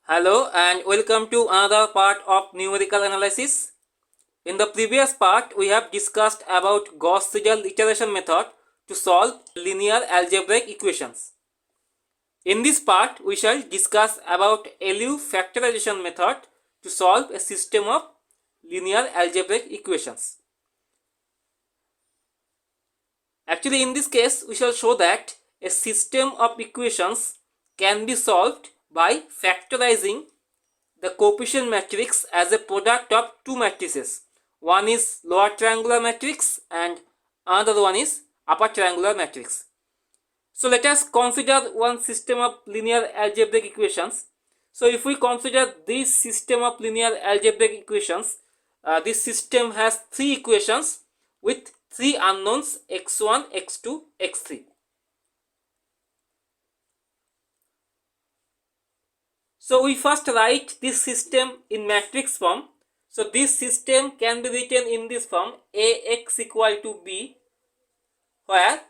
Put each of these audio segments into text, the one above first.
Hello and welcome to another part of numerical analysis. In the previous part, we have discussed about Gauss-Seidel iteration method to solve linear algebraic equations. In this part, we shall discuss about LU factorization method to solve a system of linear algebraic equations. Actually, in this case, we shall show that a system of equations can be solved by factorizing the coefficient matrix as a product of two matrices. One is lower triangular matrix and another one is upper triangular matrix. So let us consider one system of linear algebraic equations. So if we consider this system of linear algebraic equations, this system has three equations with three unknowns x1, x2, x3. So we first write this system in matrix form. So this system can be written in this form: Ax equal to B, where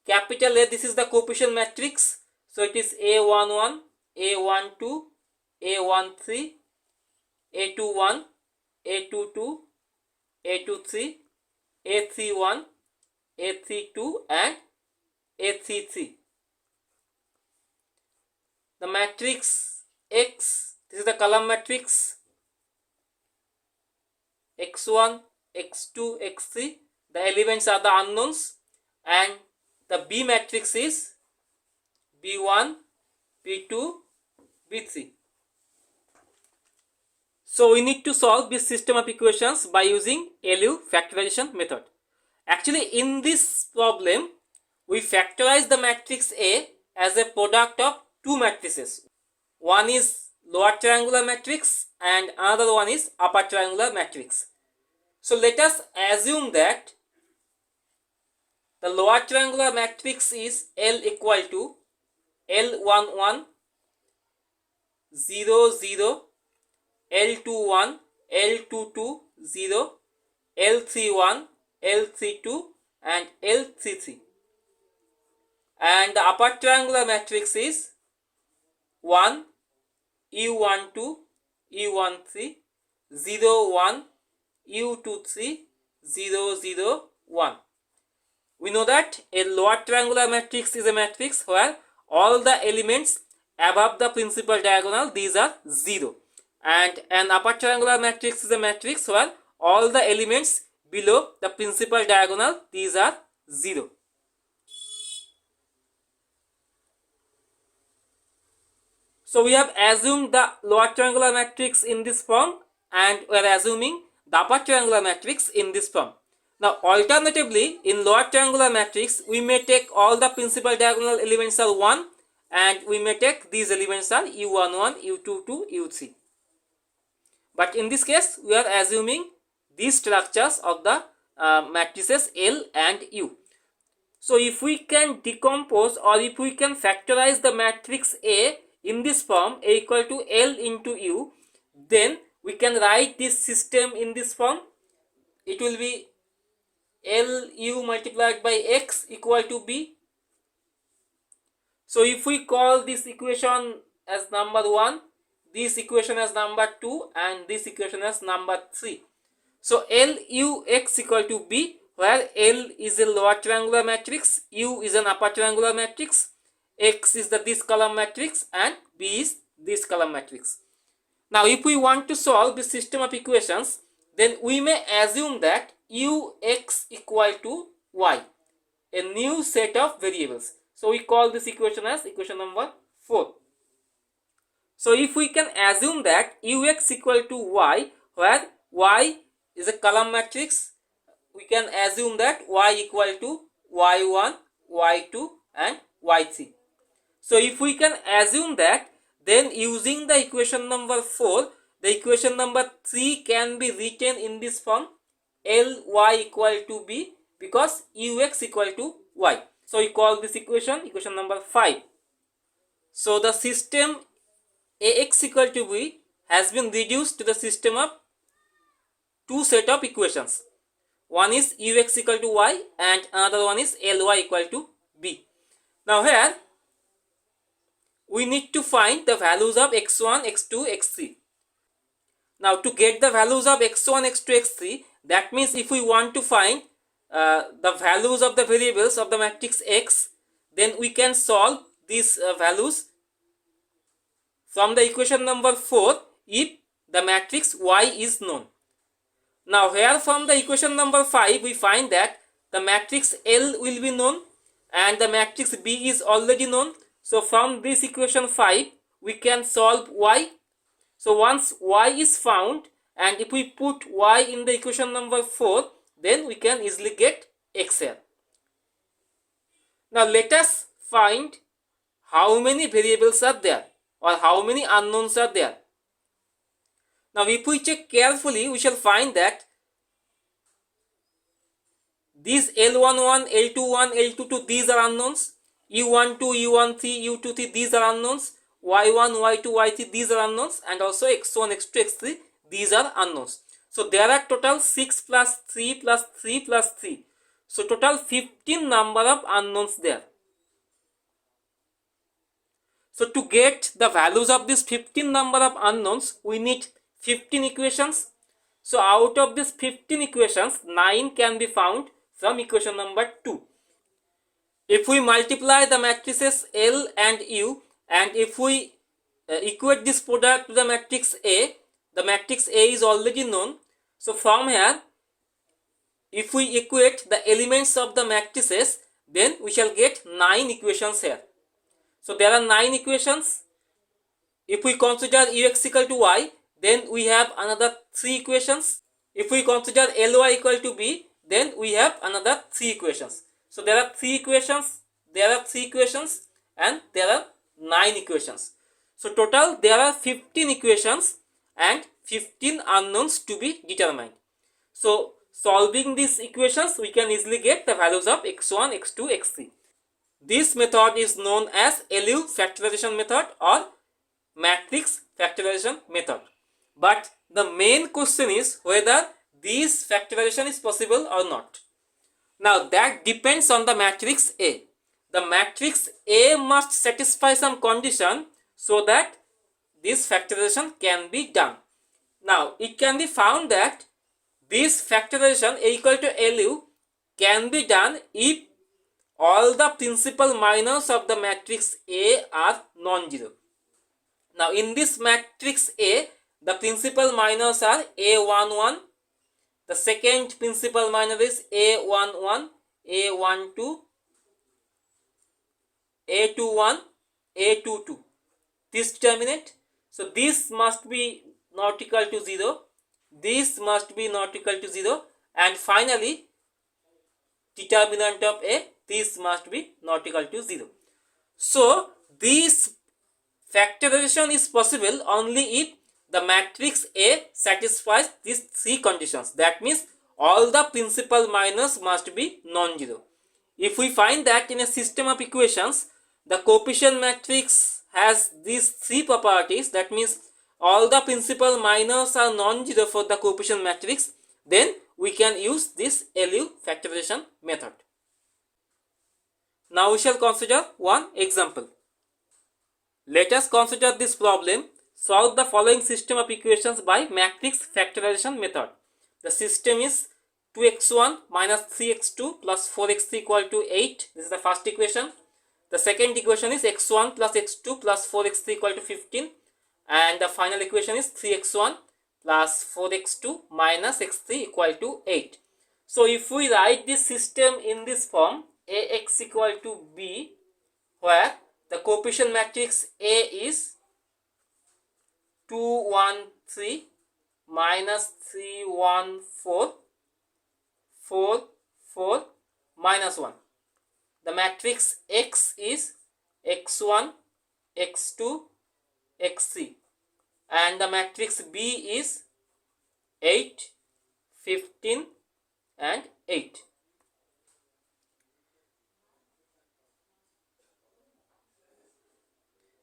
capital A, this is the coefficient matrix. So it is A11, A12, A13, A21, A22, A23, A31, A32 and A33. The matrix X, this is the column matrix x1, x2, x3. The elements are the unknowns, and the B matrix is B1, B2, B3. So we need to solve this system of equations by using LU factorization method. Actually, in this problem, we factorize the matrix A as a product of two matrices. One is lower triangular matrix and another one is upper triangular matrix. So let us assume that the lower triangular matrix is L equal to L11, 0, 0, L21, L22, 0, L31, L32 and L33. And the upper triangular matrix is 1, U12, U13, 0, 1, U23, 0, 0, 1. We know that a lower triangular matrix is a matrix where all the elements above the principal diagonal, these are 0. And an upper triangular matrix is a matrix where all the elements below the principal diagonal, these are 0. So we have assumed the lower triangular matrix in this form and we are assuming the upper triangular matrix in this form. Now alternatively, in lower triangular matrix, we may take all the principal diagonal elements are 1 and we may take these elements are U11, U22, U3. But in this case, we are assuming these structures of the matrices L and U. So if we can decompose or if we can factorize the matrix A in this form, A equal to L into U, then we can write this system in this form. It will be LU multiplied by X equal to B. So if we call this equation as number 1, this equation as number 2 and this equation as number 3. So LUX equal to B, where L is a lower triangular matrix, U is an upper triangular matrix, X is this column matrix and B is this column matrix. Now if we want to solve this system of equations, then we may assume that Ux equal to Y, a new set of variables. So we call this equation as equation number 4. So if we can assume that Ux equal to Y, where Y is a column matrix, we can assume that Y equal to Y1, Y2 and Y3. So if we can assume that, then using the equation number 4, the equation number 3 can be written in this form: Ly equal to B, because Ux equal to Y. So we call this equation equation number 5. So the system Ax equal to B has been reduced to the system of two set of equations. One is Ux equal to Y and another one is Ly equal to B. Now here we need to find the values of x1, x2, x3. Now to get the values of x1, x2, x3, that means if we want to find the values of the variables of the matrix X, then we can solve these values from the equation number 4 if the matrix Y is known. Now here from the equation number 5 we find that the matrix L will be known and the matrix B is already known. So from this equation 5 we can solve Y. So once Y is found and if we put Y in the equation number 4, then we can easily get X here. Now let us find how many variables are there or how many unknowns are there. Now if we check carefully, we shall find that these L11, L21, L22, these are unknowns. U12, U13, U23, these are unknowns. Y1, Y2, Y3, these are unknowns, and also X1, X2, X3, these are unknowns. So there are total 6 plus 3 plus 3 plus 3. So total 15 number of unknowns there. So to get the values of this 15 number of unknowns, we need 15 equations. So out of these 15 equations, 9 can be found from equation number 2. If we multiply the matrices L and U, and if we equate this product to the matrix A, the matrix A is already known. So from here, if we equate the elements of the matrices, then we shall get 9 equations here. So there are 9 equations. If we consider Ux equal to Y, then we have another 3 equations. If we consider Ly equal to B, then we have another 3 equations. So there are 3 equations, there are 3 equations, and there are 9 equations. So total there are 15 equations and 15 unknowns to be determined. So solving these equations, we can easily get the values of x1, x2, x3. This method is known as LU factorization method or matrix factorization method. But the main question is whether this factorization is possible or not. Now that depends on the matrix A. The matrix A must satisfy some condition so that this factorization can be done. Now it can be found that this factorization A equal to LU can be done if all the principal minors of the matrix A are non-zero. Now in this matrix A, the principal minors are A11, the second principal minor is A11, A12, A21, A22. This determinant. So this must be not equal to 0. This must be not equal to 0. And finally, determinant of A, this must be not equal to 0. So this factorization is possible only if the matrix A satisfies these 3 conditions. That means all the principal minors must be non-zero. If we find that in a system of equations, the coefficient matrix has these 3 properties, that means all the principal minors are non-zero for the coefficient matrix, then we can use this LU factorization method. Now we shall consider one example. Let us consider this problem. Solve the following system of equations by matrix factorization method. The system is 2x1 minus 3x2 plus 4x3 equal to 8. This is the first equation. The second equation is x1 plus x2 plus 4x3 equal to 15. And the final equation is 3x1 plus 4x2 minus x3 equal to 8. So if we write this system in this form, Ax equal to B, where the coefficient matrix A is 2, 1, 3 minus 3, 1, 4, 4, 4 minus 1. The matrix X is x1, x2, x3, and the matrix B is 8, 15 and 8.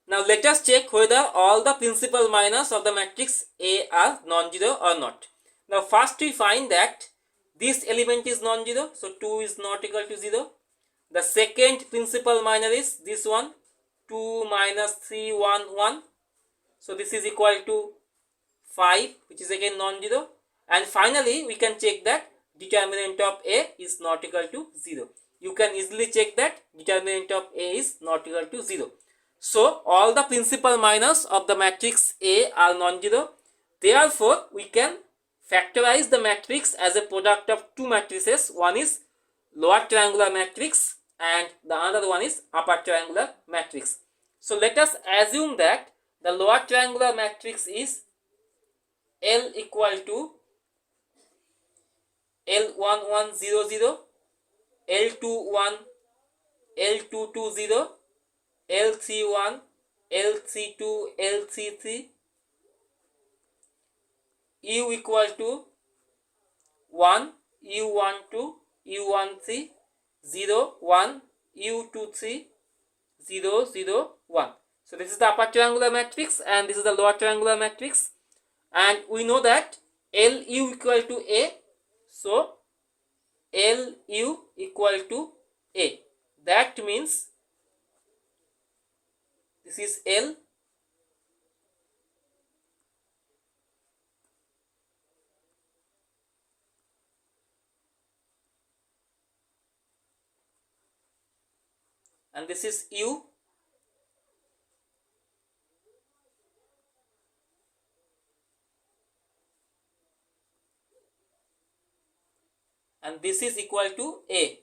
Now let us check whether all the principal minors of the matrix A are non-zero or not. Now first we find that this element is non-zero, so 2 is not equal to 0. The second principal minor is this one, 2 minus 3 1 1. So this is equal to 5, which is again non-zero. And finally we can check that determinant of A is not equal to 0. You can easily check that determinant of A is not equal to 0. So all the principal minors of the matrix A are non-zero. Therefore we can factorize the matrix as a product of two matrices. One is lower triangular matrix and the other one is upper triangular matrix. So let us assume that the lower triangular matrix is L equal to L1100, L21, L220, L31, L32, L33, U equal to 1, U12, U13, 0, 1, U23, 0, 0, 1. So this is the upper triangular matrix and this is the lower triangular matrix. And we know that LU equal to A. So LU equal to A. That means this is L. And this is U. And this is equal to A.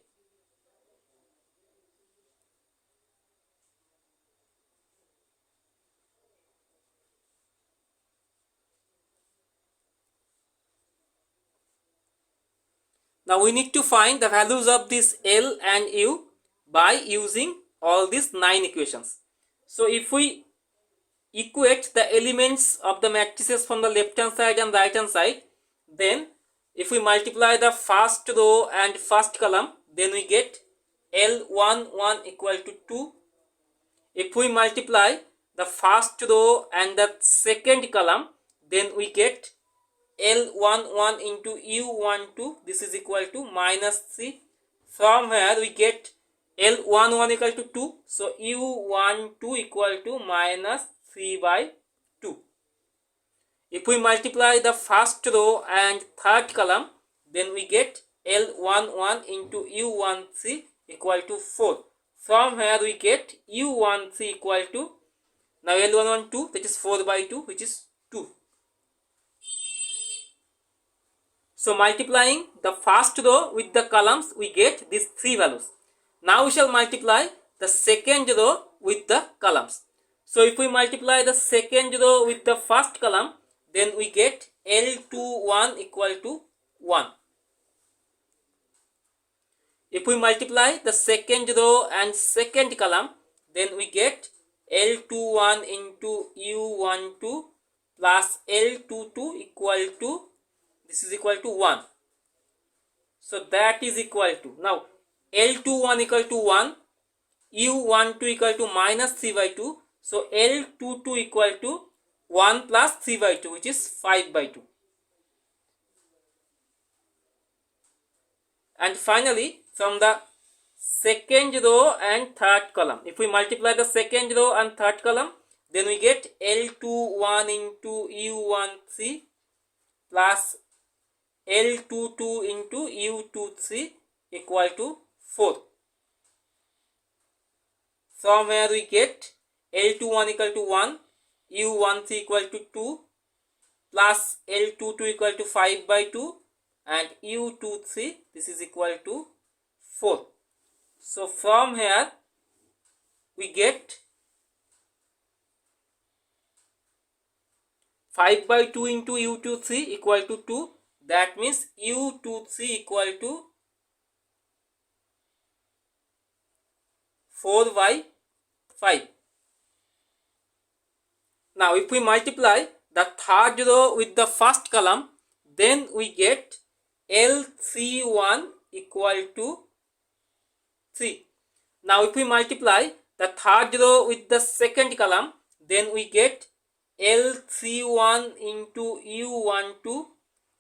Now we need to find the values of this L and U by using all these 9 equations. So if we equate the elements of the matrices from the left hand side and right hand side, then if we multiply the first row and first column, then we get L11 equal to 2. If we multiply the first row and the second column, then we get L11 into U12, this is equal to minus 3. From here we get L11 equal to 2, so U12 equal to minus 3 by 2. If we multiply the first row and third column, then we get L11 into U13 equal to 4. From here we get U13 equal to, now L11 2, that is 4 by 2, which is 2. So multiplying the first row with the columns, we get these 3 values. Now we shall multiply the second row with the columns. So if we multiply the second row with the first column, then we get L21 equal to 1. If we multiply the second row and second column, then we get L21 into U12 plus L22 equal to, this is equal to 1. So that is equal to, now L21 equal to 1, U12 equal to minus 3 by 2. So L22 equal to 1 plus 3 by 2, which is 5 by 2. And finally, from the second row and third column, if we multiply the second row and third column, then we get L21 into U13 plus L22 into U23 equal to 4. From where we get L21 equal to 1, U13 equal to 2 plus L22 equal to 5 by 2 and U23, this is equal to 4. So from here we get 5 by 2 into U23 equal to 2. That means U23 equal to 4 by 5. Now if we multiply the third row with the first column, then we get L31 equal to 3. Now if we multiply the third row with the second column, then we get L31 into U12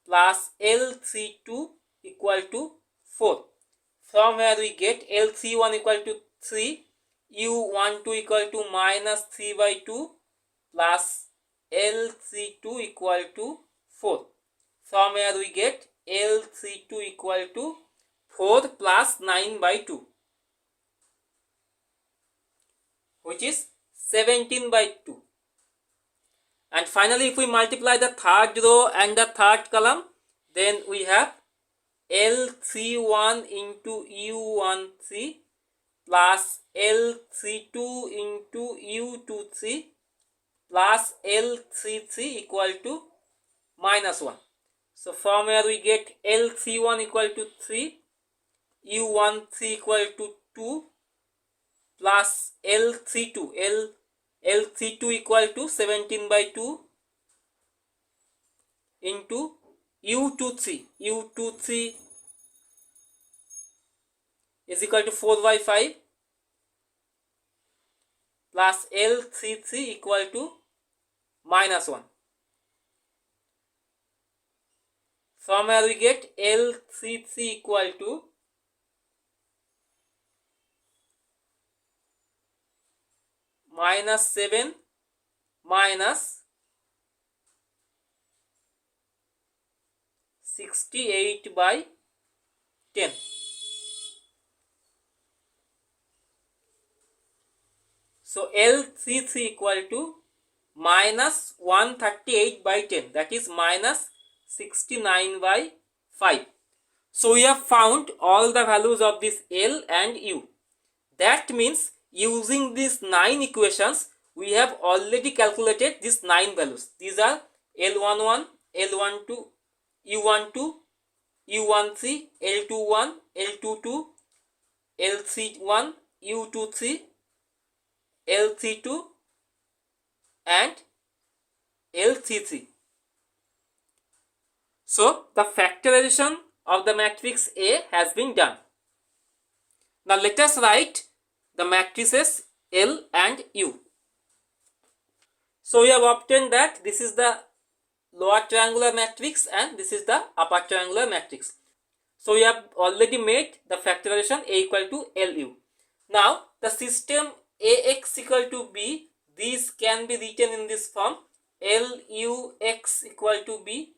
plus L32 equal to 4. From where we get L31 equal to 3, u12 equal to minus 3 by 2 plus L32 equal to 4. From here we get L32 equal to 4 plus 9 by 2, which is 17 by 2. And finally, if we multiply the third row and the third column, then we have L31 into U13 plus L32 into U23 plus L33 equal to minus 1. So from here we get L31 equal to 3, U13 equal to 2 plus L32 equal to 17 by 2 into U23 is equal to 4 by 5 plus L33 equal to minus 1. From here we get L33 equal to minus 7 minus 68 by 10. So L33 equal to minus 138 by 10, that is minus 69 by 5. So we have found all the values of this L and U. That means using these 9 equations, we have already calculated these 9 values. These are L11, L12, U12, U13, L21, L22, L31, U23, L32 and L33. So the factorization of the matrix A has been done. Now let us write the matrices L and U. So we have obtained that this is the lower triangular matrix and this is the upper triangular matrix. So we have already made the factorization A equal to LU. Now the system AX equal to B, these can be written in this form, LUX equal to B.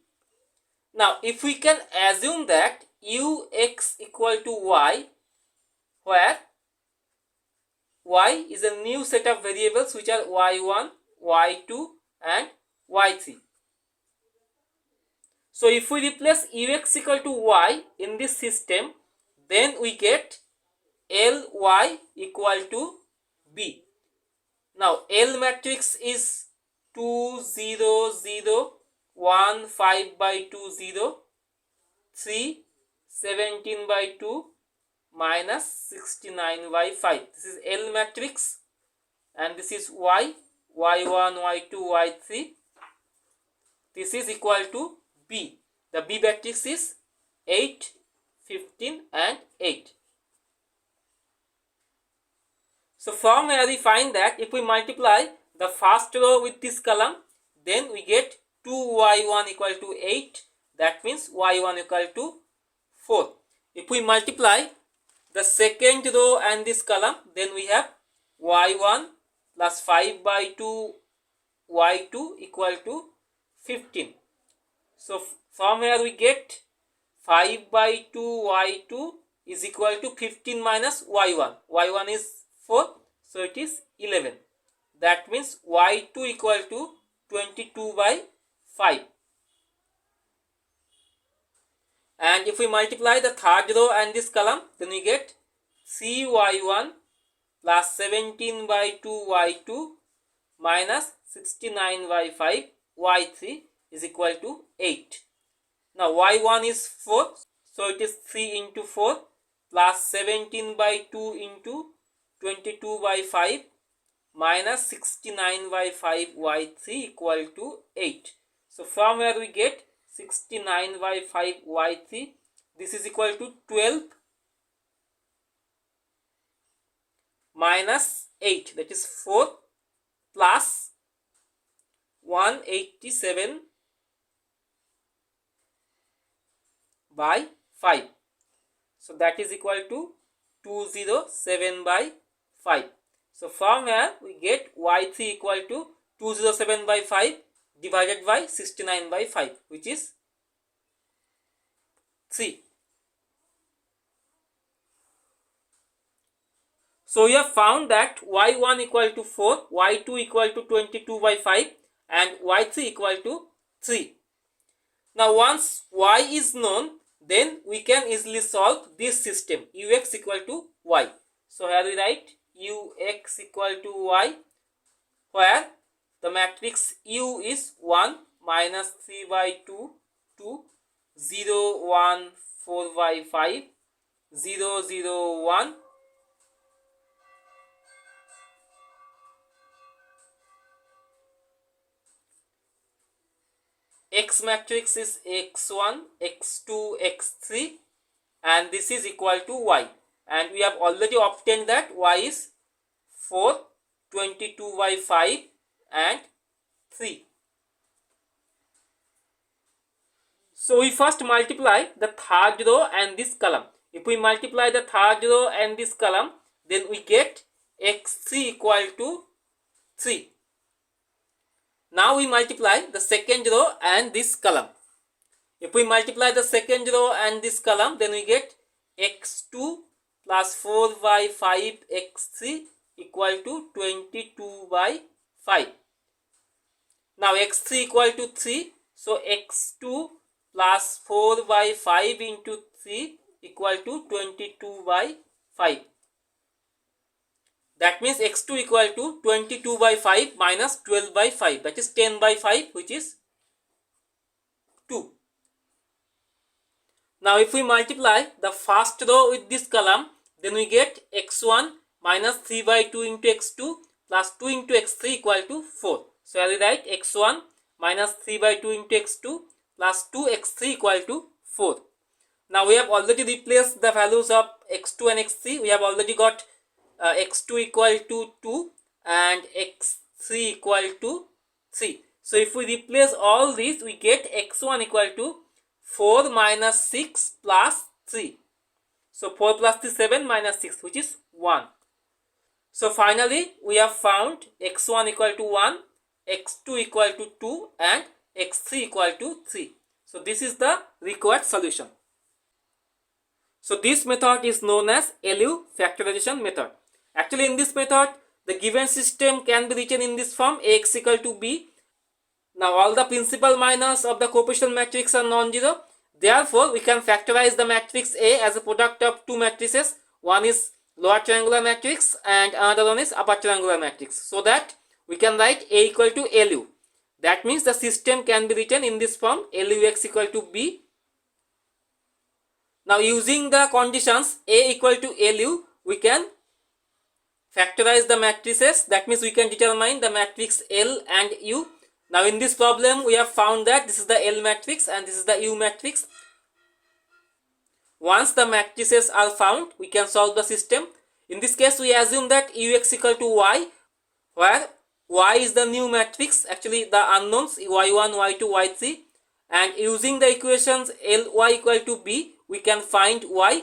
Now if we can assume that UX equal to Y, where Y is a new set of variables which are Y1, Y2 and Y3. So if we replace Ux equal to Y in this system, then we get Ly equal to B. Now L matrix is 2 0 0 1 5 by 2 0 3 17 by 2 minus 69 by 5. This is L matrix and this is Y, Y1, Y2, Y3. This is equal to B. The B matrix is 8, 15 and 8. So from here we find that if we multiply the first row with this column, then we get 2y1 equal to 8. That means y1 equal to 4. If we multiply the second row and this column, then we have y1 plus 5 by 2 y2 equal to 15. So from here we get 5 by 2 y2 is equal to 15 minus y1. y1 is 4, so it is 11. That means y2 equal to 22 by 5. And if we multiply the third row and this column, then we get 3y1 plus 17 by 2 y2 minus 69 by 5 y3 is equal to 8. Now y1 is 4, so it is 3 into 4 plus 17 by 2 into 22 by 5 minus 69 by 5 y3 equal to 8. So from where we get 69 by 5 y3, this is equal to 12 minus 8, that is 4 plus 187 by 5. So that is equal to 207 by 5. So from here we get y3 equal to 207 by 5 divided by 69 by 5, which is 3. So we have found that y1 equal to 4, y2 equal to 22 by 5 and y3 equal to 3. Now once y is known, then we can easily solve this system ux equal to y. So here we write ux equal to y, where the matrix U is 1 minus 3 by 2, 2, 0, 1, 4 by 5, 0, 0, 1, x matrix is x1, x2, x3, and this is equal to y, and we have already obtained that y is 4, 22 by 5 and 3. So we first multiply the third row and this column. If we multiply the third row and this column, then we get x3 equal to 3. Now we multiply the second row and this column. If we multiply the second row and this column, then we get x2 plus 4 by 5 x3 equal to 22 by 5. Now x3 equal to 3. So x2 plus 4 by 5 into 3 equal to 22 by 5. That means x2 equal to 22 by 5 minus 12 by 5. That is 10 by 5, which is 2. Now if we multiply the first row with this column, then we get x1 minus 3 by 2 into x2 plus 2 into x3 equal to 4. So I will write x1 minus 3 by 2 into x2 plus 2x3 equal to 4. Now we have already replaced the values of x2 and x3. We have already got x2 equal to 2 and x3 equal to 3. So if we replace all these, we get x1 equal to 4 minus 6 plus 3. So 4 plus 3, 7 minus 6, which is 1. So finally we have found x1 equal to 1, x2 equal to 2 and x3 equal to 3. So this is the required solution. So this method is known as LU factorization method. Actually in this method, the given system can be written in this form: Ax equal to b. Now all the principal minors of the coefficient matrix are non-zero. Therefore we can factorize the matrix A as a product of two matrices. One is lower triangular matrix and another one is upper triangular matrix, so that we can write A equal to LU. That means the system can be written in this form: LUX equal to b. Now using the conditions A equal to LU, we can factorize the matrices. That means we can determine the matrix L and U. Now in this problem we have found that this is the L matrix and this is the U matrix. Once the matrices are found, we can solve the system. In this case we assume that Ux equal to y, where y is the new matrix, actually the unknowns y1, y2, y3, and using the equations Ly equal to b, we can find y.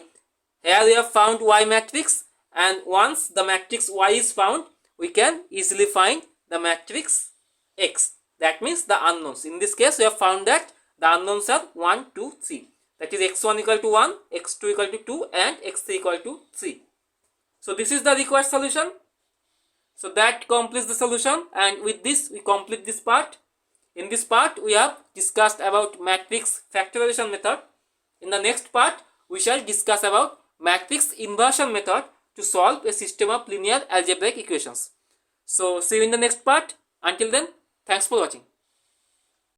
Here we have found y matrix, and once the matrix y is found, we can easily find the matrix x. That means the unknowns. In this case we have found that the unknowns are 1, 2, 3. That is x1 equal to 1, x2 equal to 2 and x3 equal to 3. So this is the required solution. So that completes the solution, and with this we complete this part. In this part we have discussed about matrix factorization method. In the next part we shall discuss about matrix inversion method to solve a system of linear algebraic equations. So see you in the next part. Until then, thanks for watching.